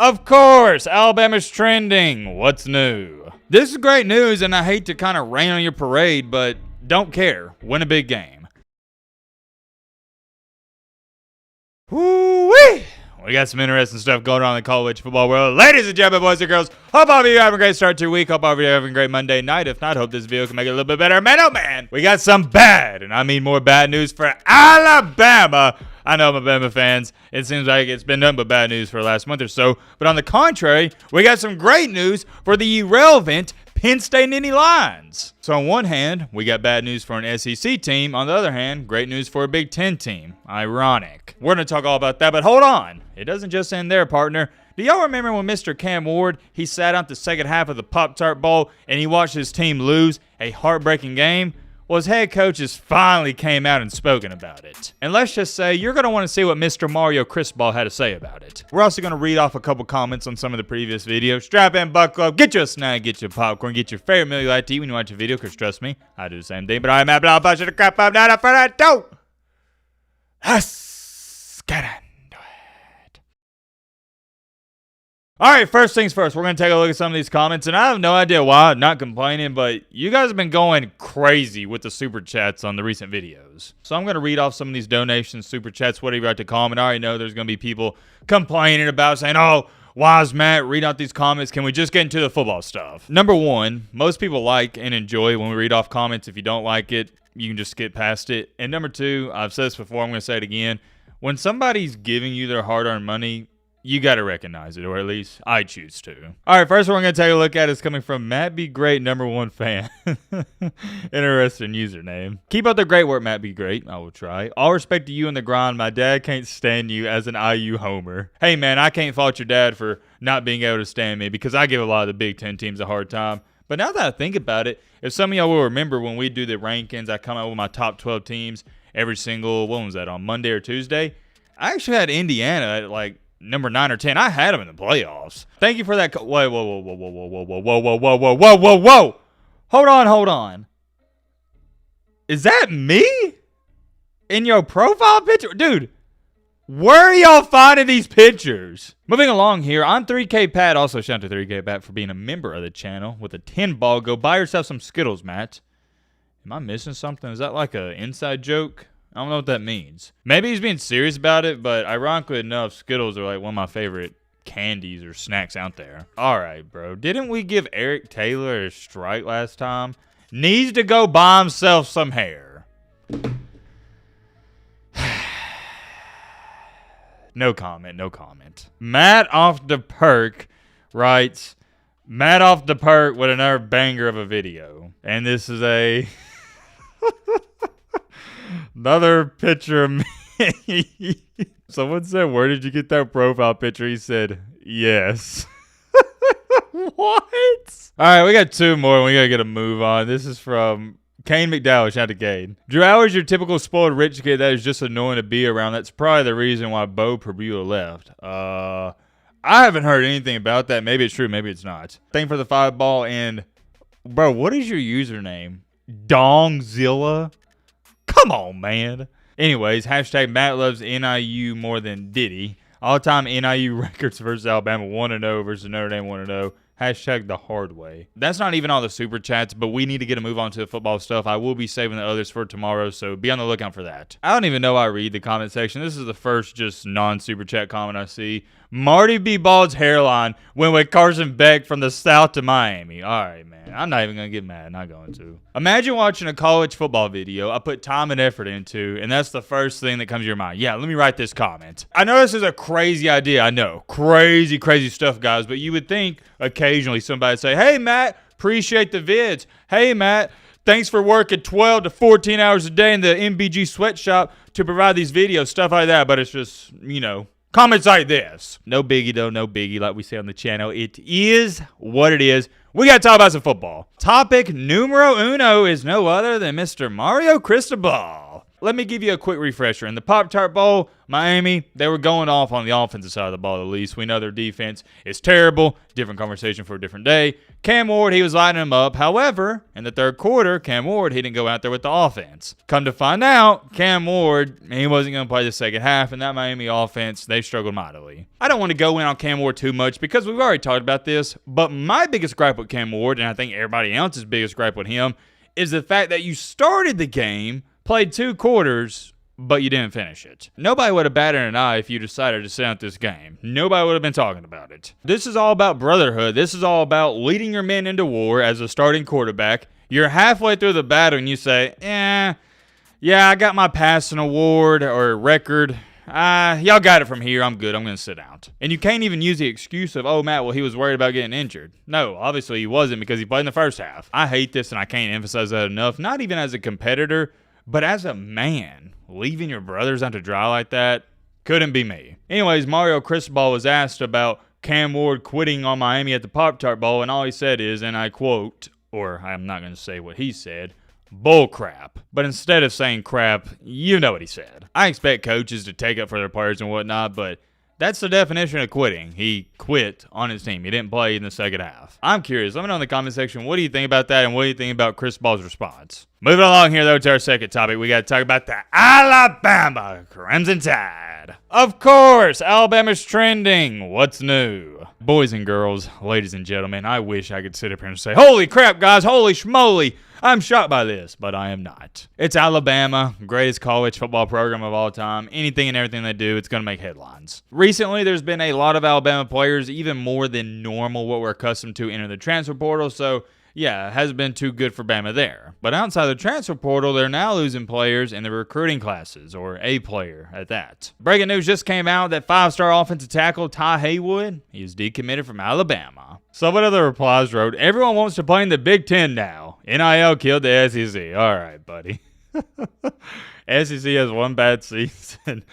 Of course, Alabama's trending. What's new? This is great news, and I hate to kind of rain on your parade, but don't care. Win a big game. Woo-wee! We got some interesting stuff going on in the college football world. Ladies and gentlemen, boys and girls, hope all of you are having a great start to your week. Hope all of you are having a great Monday night. If not, hope this video can make it a little bit better. Man, oh man, we got some bad, and I mean more bad news for Alabama. I know, Alabama fans, it seems like it's been nothing but bad news for the last month or so. But on the contrary, we got some great news for the irrelevant Penn State and Nittany Lions. So on one hand, we got bad news for an SEC team. On the other hand, great news for a Big Ten team. Ironic. We're going to talk all about that, but hold on. It doesn't just end there, partner. Do y'all remember when Mr. Cam Ward, he sat out the second half of the Pop-Tart Bowl and he watched his team lose a heartbreaking game? Well, his head coaches finally came out and spoken about it. And let's just say you're going to want to see what Mr. Mario Cristobal had to say about it. We're also going to read off a couple comments on some of the previous videos. Strap in, buckle up, get you a snack, get you a popcorn, get your favorite meal you like to eat when you watch a video, because trust me, I do the same thing. But I'm Matt Blau, bunch of the crap up, not up for that, don't. Let's get into it. All right, first things first, we're going to take a look at some of these comments, and I have no idea why, I'm not complaining, but you guys have been going crazy with the super chats on the recent videos. So I'm going to read off some of these donations, super chats, whatever you like to comment. I already know there's going to be people complaining about saying, oh, why is Matt read out these comments? Can we just get into the football stuff? Number one, most people like and enjoy when we read off comments. If you don't like it, you can just skip past it. And number two, I've said this before, I'm going to say it again. When somebody's giving you their hard-earned money, you got to recognize it, or at least I choose to. All right, first one we're going to take a look at is coming from Matt Be Great, #1 fan. Interesting username. Keep up the great work, Matt Be Great. I will try. All respect to you and the grind. My dad can't stand you as an IU homer. Hey, man, I can't fault your dad for not being able to stand me because I give a lot of the Big Ten teams a hard time. But now that I think about it, if some of y'all will remember when we do the rankings, I come out with my top 12 teams every single, what was that, on Monday or Tuesday? I actually had Indiana at like number 9 or 10. I had them in the playoffs. Thank you for that. Whoa, whoa, whoa, whoa, whoa, whoa, whoa, whoa, whoa, whoa, whoa, whoa, whoa, whoa, whoa. Hold on. Is that me? In your profile picture? Dude, where are y'all finding these pictures? Moving along here, I'm 3K Pat. Also, shout out to 3K Pat for being a member of the channel with a 10 ball. Go buy yourself some Skittles, Matt. Am I missing something? Is that like an inside joke? I don't know what that means. Maybe he's being serious about it, but ironically enough, Skittles are like one of my favorite candies or snacks out there. All right, bro. Didn't we give Eric Taylor a strike last time? Needs to go buy himself some hair. No comment, no comment. Matt Off the Perk writes, Matt Off the Perk with another banger of a video. And this is a... another picture of me. Someone said, where did you get that profile picture? He said, yes. What? All right, we got two more and we got to get a move on. This is from Kane McDowell. Shout out to Kane. Drew Howard's your typical spoiled rich kid that is just annoying to be around. That's probably the reason why Bo Perbula left. I haven't heard anything about that. Maybe it's true, maybe it's not. Thank you for the 5 ball. And, bro, what is your username? Dongzilla? Come on, man. Anyways, hashtag Matt loves NIU more than Diddy. All-time NIU records versus Alabama 1-0 versus Notre Dame 1-0. Hashtag the hard way. That's not even all the super chats, but we need to get a move on to the football stuff. I will be saving the others for tomorrow, so be on the lookout for that. I don't even know why I read the comment section. This is the first just non-super chat comment I see. Marty B. Bald's hairline went with Carson Beck from the South to Miami. All right, man. I'm not even going to get mad. I'm not going to. Imagine watching a college football video I put time and effort into, and that's the first thing that comes to your mind. Yeah, let me write this comment. I know this is a crazy idea. I know. Crazy, crazy stuff, guys. But you would think occasionally somebody would say, hey, Matt, appreciate the vids. Hey, Matt, thanks for working 12 to 14 hours a day in the MBG sweatshop to provide these videos, stuff like that. But it's just, you know, comments like this. No biggie, though. No biggie, like we say on the channel. It is what it is. We got to talk about some football. Topic numero uno is no other than Mr. Mario Cristobal. Let me give you a quick refresher. In the Pop-Tart Bowl, Miami, they were going off on the offensive side of the ball at least. We know their defense is terrible. Different conversation for a different day. Cam Ward, he was lighting them up. However, in the third quarter, Cam Ward, he didn't go out there with the offense. Come to find out, Cam Ward, he wasn't going to play the second half, and that Miami offense, they struggled mightily. I don't want to go in on Cam Ward too much because we've already talked about this, but my biggest gripe with Cam Ward, and I think everybody else's biggest gripe with him, is the fact that you started the game, played 2 quarters, but you didn't finish it. Nobody would have batted an eye if you decided to sit out this game. Nobody would have been talking about it. This is all about brotherhood. This is all about leading your men into war as a starting quarterback. You're halfway through the battle and you say, yeah, I got my passing award or record. Y'all got it from here. I'm good. I'm going to sit out. And you can't even use the excuse of, oh, Matt, well, he was worried about getting injured. No, obviously he wasn't because he played in the first half. I hate this and I can't emphasize that enough. Not even as a competitor, but as a man, leaving your brothers out to dry like that couldn't be me. Anyways, Mario Cristobal was asked about Cam Ward quitting on Miami at the Pop-Tart Bowl, and all he said is, and I quote, or I'm not going to say what he said, bull crap. But instead of saying crap, you know what he said. I expect coaches to take up for their players and whatnot, but that's the definition of quitting. He quit on his team. He didn't play in the second half. I'm curious. Let me know in the comment section, what do you think about that, and what do you think about Cristobal's response? Moving along here, though, to our second topic, we got to talk about the Alabama Crimson Tide. Of course, Alabama's trending. What's new? Boys and girls, ladies and gentlemen, I wish I could sit up here and say, holy crap, guys, holy schmoly, I'm shocked by this, but I am not. It's Alabama, greatest college football program of all time. Anything and everything they do, it's going to make headlines. Recently, there's been a lot of Alabama players, even more than normal, what we're accustomed to, enter the transfer portal, so yeah, it hasn't been too good for Bama there. But outside the transfer portal, they're now losing players in the recruiting classes, or a player at that. Breaking news just came out that 5-star offensive tackle Ty Haywood, he is decommitted from Alabama. Some of the replies wrote, everyone wants to play in the Big Ten now. NIL killed the SEC. All right, buddy. SEC has one bad season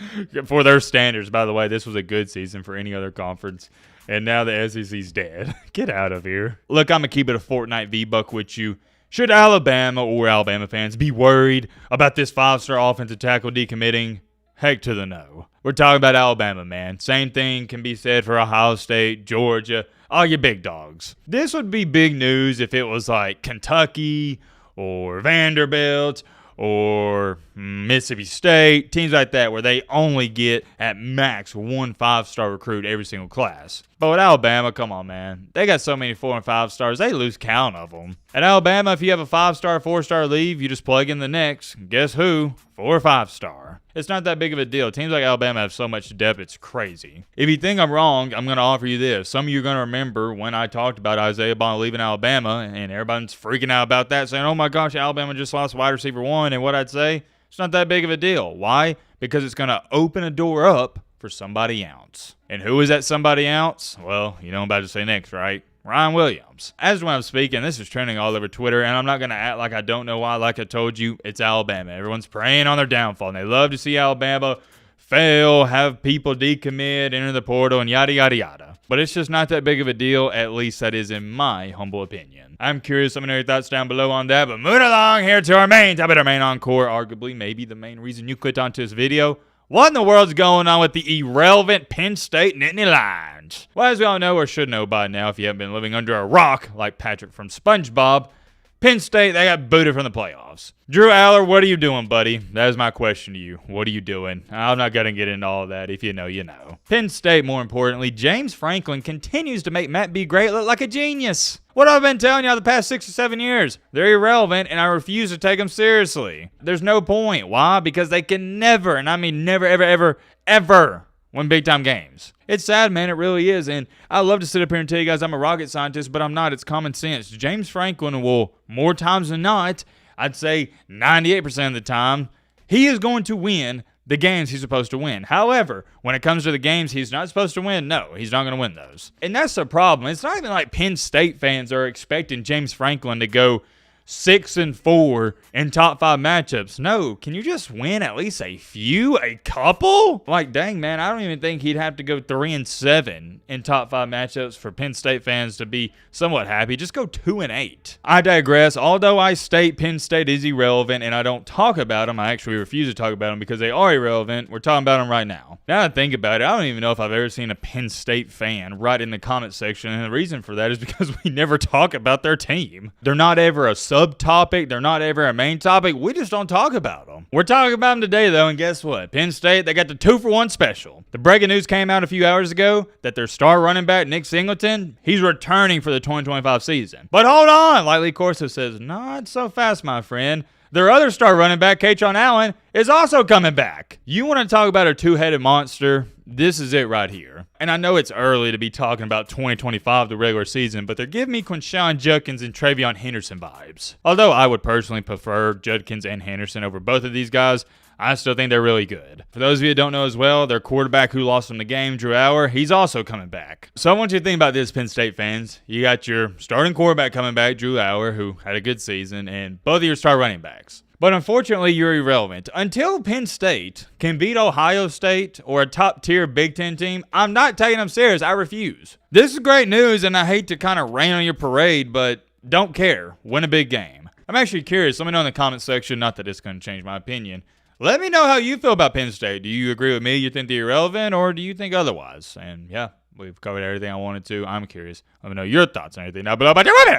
for their standards. By the way, this was a good season for any other conference. And now the SEC's dead. Get out of here. Look, I'm going to keep it a Fortnite V-Buck with you. Should Alabama or Alabama fans be worried about this 5-star offensive tackle decommitting? Heck to the no. We're talking about Alabama, man. Same thing can be said for Ohio State, Georgia, all your big dogs. This would be big news if it was like Kentucky or Vanderbilt or Mississippi State, teams like that where they only get at max 1 5-star recruit every single class. But with Alabama, come on, man. They got so many 4 and 5 stars, they lose count of them. At Alabama, if you have a 5-star, 4-star leave, you just plug in the next. Guess who? 4 or 5-star. It's not that big of a deal. Teams like Alabama have so much depth, it's crazy. If you think I'm wrong, I'm going to offer you this. Some of you are going to remember when I talked about Isaiah Bond leaving Alabama, and everybody's freaking out about that, saying, oh my gosh, Alabama just lost wide receiver 1, and what I'd say, it's not that big of a deal. Why? Because it's going to open a door up for somebody else. And who is that somebody else? Well, you know I'm about to say next, right? Ryan Williams. As when I'm speaking, this is trending all over Twitter, and I'm not going to act like I don't know why. Like I told you, it's Alabama. Everyone's praying on their downfall, and they love to see Alabama fail, have people decommit, enter the portal, and yada, yada, yada. But it's just not that big of a deal, at least that is in my humble opinion. I'm curious, let me know your thoughts down below on that, but moving along here to our main topic, our main encore, arguably maybe the main reason you clicked onto this video. What in the world's going on with the irrelevant Penn State Nittany Lions? Well, as we all know or should know by now if you haven't been living under a rock like Patrick from SpongeBob, Penn State, they got booted from the playoffs. Drew Aller, what are you doing, buddy? That is my question to you. What are you doing? I'm not going to get into all that. If you know, you know. Penn State, more importantly, James Franklin continues to make Matt B. Great look like a genius. What have I been telling y'all the past 6 or 7 years? They're irrelevant, and I refuse to take them seriously. There's no point. Why? Because they can never, and I mean never, ever, ever, ever win big-time games. It's sad, man. It really is. And I love to sit up here and tell you guys I'm a rocket scientist, but I'm not. It's common sense. James Franklin will, more times than not, I'd say 98% of the time, he is going to win the games he's supposed to win. However, when it comes to the games he's not supposed to win, no, he's not going to win those. And that's the problem. It's not even like Penn State fans are expecting James Franklin to go 6-4 in top 5 matchups. No, can you just win at least a couple? Like, dang, man, I don't even think he'd have to go 3-7 in top 5 matchups for Penn State fans to be somewhat happy. Just go 2-8. I digress. Although I state Penn State is irrelevant and I don't talk about them, I actually refuse to talk about them because they are irrelevant. We're talking about them right now. Now that I think about it, I don't even know if I've ever seen a Penn State fan write in the comment section, and the reason for that is because we never talk about their team. They're not ever a subtopic. They're not ever a main topic. We just don't talk about them. We're talking about them today, though, and guess what? Penn State, they got the 2-for-1 special. The breaking news came out a few hours ago that their star running back, Nick Singleton, he's returning for the 2025 season. But hold on, like Lee Corso says, not so fast, my friend. Their other star running back, Kaytron Allen, is also coming back. You want to talk about a two-headed monster? This is it right here. And I know it's early to be talking about 2025, the regular season, but they're giving me Quinshon Judkins and Travion Henderson vibes. Although I would personally prefer Judkins and Henderson over both of these guys, I still think they're really good. For those of you that don't know as well, their quarterback who lost them the game, Drew Auer, he's also coming back. So I want you to think about this, Penn State fans. You got your starting quarterback coming back, Drew Auer, who had a good season, and both of your star running backs. But unfortunately, you're irrelevant. Until Penn State can beat Ohio State or a top-tier Big Ten team, I'm not taking them serious. I refuse. This is great news, and I hate to kind of rain on your parade, but don't care. Win a big game. I'm actually curious. Let me know in the comment section. Not that it's going to change my opinion. Let me know how you feel about Penn State. Do you agree with me? You think they're irrelevant, or do you think otherwise? And yeah, we've covered everything I wanted to. I'm curious. Let me know your thoughts on everything. Now,